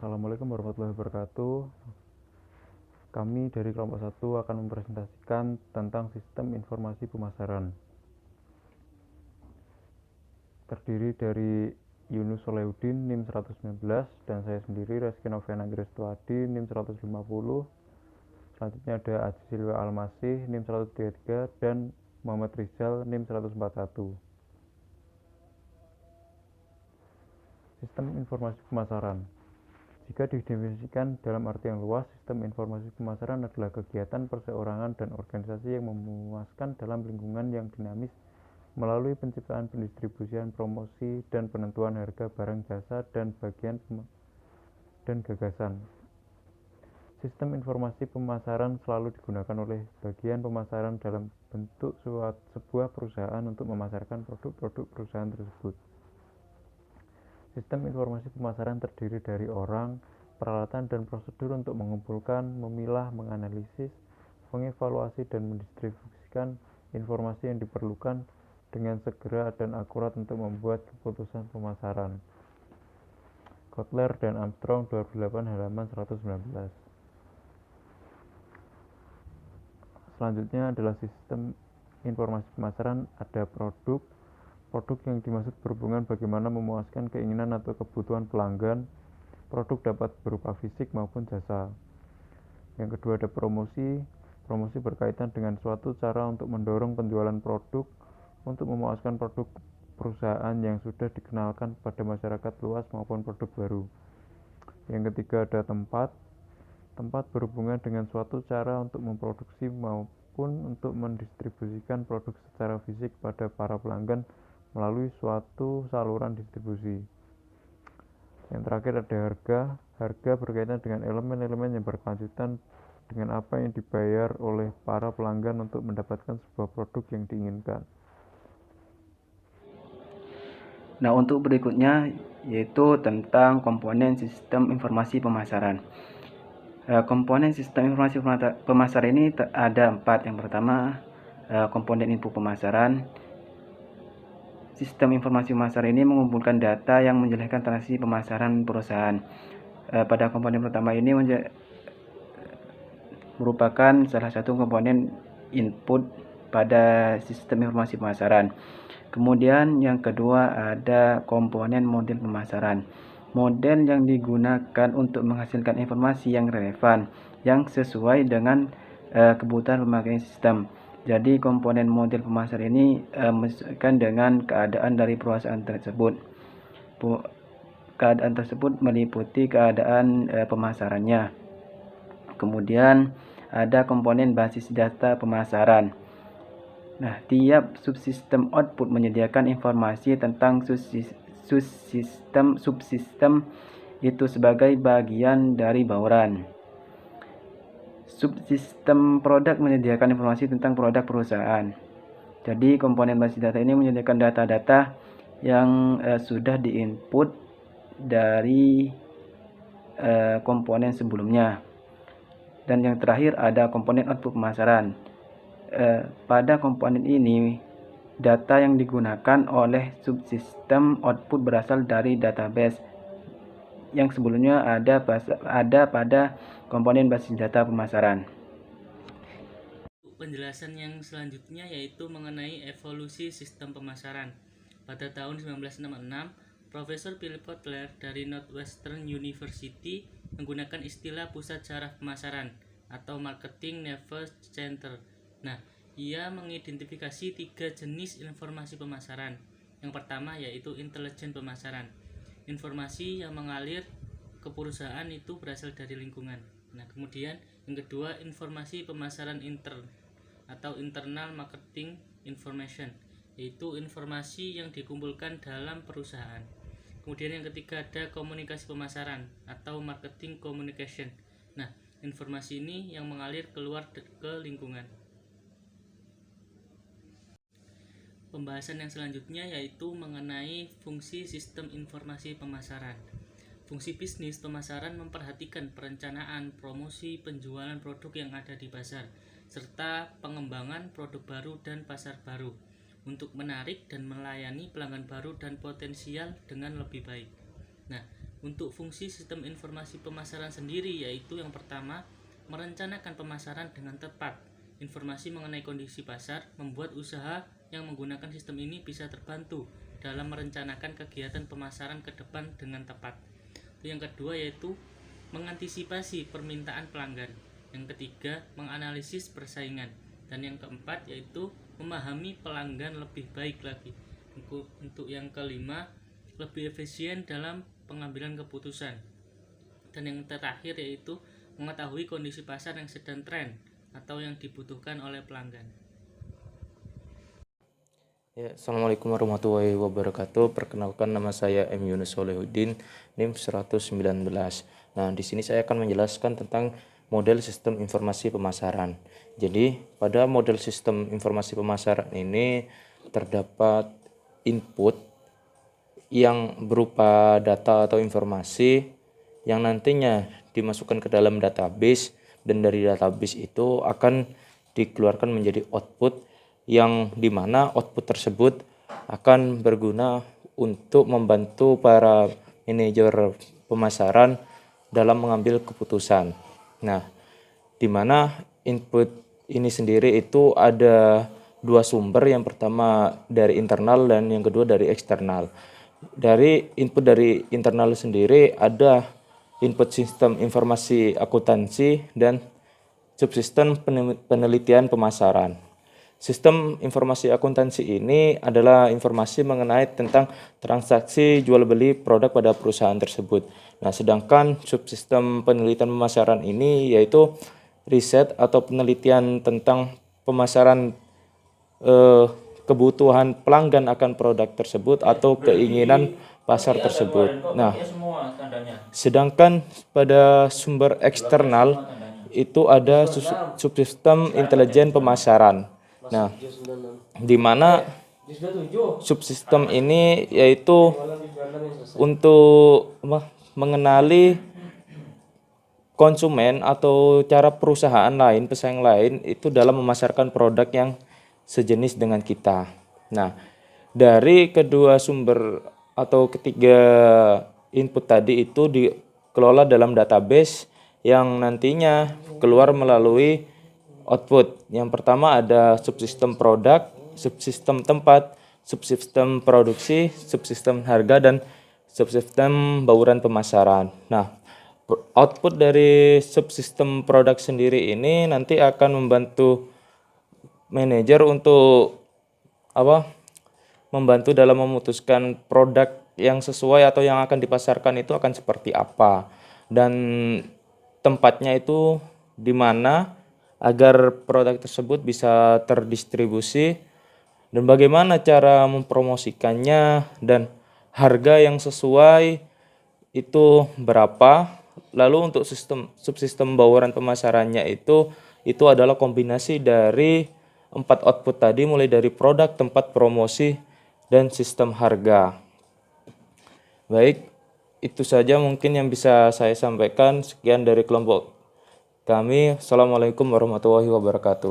Assalamualaikum warahmatullahi wabarakatuh. Kami dari kelompok 1 akan mempresentasikan tentang sistem informasi pemasaran. Terdiri dari Yunus Solehudin NIM 119 dan saya sendiri Reski Noviana Anggrestwadi NIM 150. Selanjutnya ada Aziz Silwa Almasih NIM 133 dan Muhammad Rizal NIM 141. Sistem informasi pemasaran. Jika didefinisikan dalam arti yang luas, sistem informasi pemasaran adalah kegiatan perseorangan dan organisasi yang memuaskan dalam lingkungan yang dinamis melalui penciptaan, pendistribusian, promosi, dan penentuan harga barang jasa dan bagian dan gagasan. Sistem informasi pemasaran selalu digunakan oleh bagian pemasaran dalam bentuk sebuah perusahaan untuk memasarkan produk-produk perusahaan tersebut. Sistem informasi pemasaran terdiri dari orang, peralatan, dan prosedur untuk mengumpulkan, memilah, menganalisis, mengevaluasi, dan mendistribusikan informasi yang diperlukan dengan segera dan akurat untuk membuat keputusan pemasaran. Kotler dan Armstrong 2008 halaman 119. Selanjutnya adalah sistem informasi pemasaran. Ada produk yang dimaksud berhubungan bagaimana memuaskan keinginan atau kebutuhan pelanggan. Produk dapat berupa fisik maupun jasa. Yang kedua ada promosi berkaitan dengan suatu cara untuk mendorong penjualan produk untuk memuaskan produk perusahaan yang sudah dikenalkan pada masyarakat luas maupun produk baru. Yang ketiga ada tempat berhubungan dengan suatu cara untuk memproduksi maupun untuk mendistribusikan produk secara fisik pada para pelanggan melalui suatu saluran distribusi. Yang terakhir ada harga berkaitan dengan elemen-elemen yang berkelanjutan dengan apa yang dibayar oleh para pelanggan untuk mendapatkan sebuah produk yang diinginkan. Nah, untuk berikutnya yaitu tentang komponen sistem informasi pemasaran. Komponen sistem informasi pemasaran ini ada 4. Yang pertama, komponen input pemasaran. Sistem informasi pemasaran ini mengumpulkan data yang menjelaskan transaksi pemasaran perusahaan. Pada komponen pertama ini merupakan salah satu komponen input pada sistem informasi pemasaran. Kemudian yang kedua ada komponen model pemasaran. Model yang digunakan untuk menghasilkan informasi yang relevan, yang sesuai dengan kebutuhan pemakaian sistem. Jadi komponen model pemasaran ini menyesuaikan dengan keadaan dari perusahaan tersebut. Keadaan tersebut meliputi keadaan pemasarannya. Kemudian ada komponen basis data pemasaran. Nah, tiap subsistem output menyediakan informasi tentang subsistem itu sebagai bagian dari bauran. Subsistem produk menyediakan informasi tentang produk perusahaan. Jadi komponen basis data ini menyediakan data-data yang sudah diinput dari komponen sebelumnya. Dan yang terakhir ada komponen output pemasaran. Pada komponen ini data yang digunakan oleh subsistem output berasal dari database yang sebelumnya ada pada komponen basis data pemasaran. Penjelasan yang selanjutnya yaitu mengenai evolusi sistem pemasaran. Pada tahun 1966, Profesor Philip Kotler dari Northwestern University menggunakan istilah pusat syaraf pemasaran atau Marketing Nerve Center. Nah, ia mengidentifikasi 3 jenis informasi pemasaran. Yang pertama yaitu intelijen pemasaran. Informasi yang mengalir ke perusahaan itu berasal dari lingkungan. Nah, kemudian yang kedua informasi pemasaran intern atau internal marketing information, yaitu informasi yang dikumpulkan dalam perusahaan. Kemudian yang ketiga ada komunikasi pemasaran atau marketing communication. Nah, informasi ini yang mengalir keluar ke lingkungan. Pembahasan yang selanjutnya yaitu mengenai fungsi sistem informasi pemasaran. Fungsi bisnis pemasaran memperhatikan perencanaan, promosi, penjualan produk yang ada di pasar, serta pengembangan produk baru dan pasar baru untuk menarik dan melayani pelanggan baru dan potensial dengan lebih baik. Nah, Untuk fungsi sistem informasi pemasaran sendiri yaitu yang pertama, merencanakan pemasaran dengan tepat. Informasi mengenai kondisi pasar membuat usaha yang menggunakan sistem ini bisa terbantu dalam merencanakan kegiatan pemasaran ke depan dengan tepat. Yang kedua yaitu mengantisipasi permintaan pelanggan. Yang ketiga, menganalisis persaingan. Dan yang keempat yaitu memahami pelanggan lebih baik lagi. Untuk yang kelima, lebih efisien dalam pengambilan keputusan. Dan yang terakhir yaitu mengetahui kondisi pasar yang sedang tren atau yang dibutuhkan oleh pelanggan. Ya, Assalamualaikum warahmatullahi wabarakatuh. Perkenalkan, nama saya M. Yunus Solihuddin, NIM 119. Nah, di sini saya akan menjelaskan tentang model sistem informasi pemasaran. Jadi, pada model sistem informasi pemasaran ini terdapat input yang berupa data atau informasi yang nantinya dimasukkan ke dalam database, dan dari database itu akan dikeluarkan menjadi output, yang dimana output tersebut akan berguna untuk membantu para manajer pemasaran dalam mengambil keputusan. Nah, dimana input ini sendiri itu ada dua sumber, yang pertama dari internal dan yang kedua dari eksternal. Dari input dari internal sendiri ada input sistem informasi akuntansi dan subsistem penelitian pemasaran. Sistem informasi akuntansi ini adalah informasi mengenai tentang transaksi jual beli produk pada perusahaan tersebut. Nah, sedangkan subsistem penelitian pemasaran ini yaitu riset atau penelitian tentang pemasaran kebutuhan pelanggan akan produk tersebut atau keinginan pasar tersebut. Nah, sedangkan pada sumber eksternal itu ada subsistem intelijen pemasaran. Nah, di mana subsistem ini yaitu untuk mengenali konsumen atau cara perusahaan lain, pesaing lain itu dalam memasarkan produk yang sejenis dengan kita. Nah, dari kedua sumber atau ketiga input tadi itu dikelola dalam database yang nantinya keluar melalui output. Yang pertama ada subsistem produk, subsistem tempat, subsistem produksi, subsistem harga, dan subsistem bauran pemasaran. Nah, output dari subsistem produk sendiri ini nanti akan membantu manajer untuk membantu dalam memutuskan produk yang sesuai atau yang akan dipasarkan itu akan seperti apa, dan tempatnya itu di mana agar produk tersebut bisa terdistribusi, dan bagaimana cara mempromosikannya, dan harga yang sesuai itu berapa. Lalu untuk subsistem bauran pemasarannya itu adalah kombinasi dari 4 output tadi, mulai dari produk, tempat, promosi, dan sistem harga. Baik, itu saja mungkin yang bisa saya sampaikan. Sekian dari kelompok kami. Assalamualaikum warahmatullahi wabarakatuh.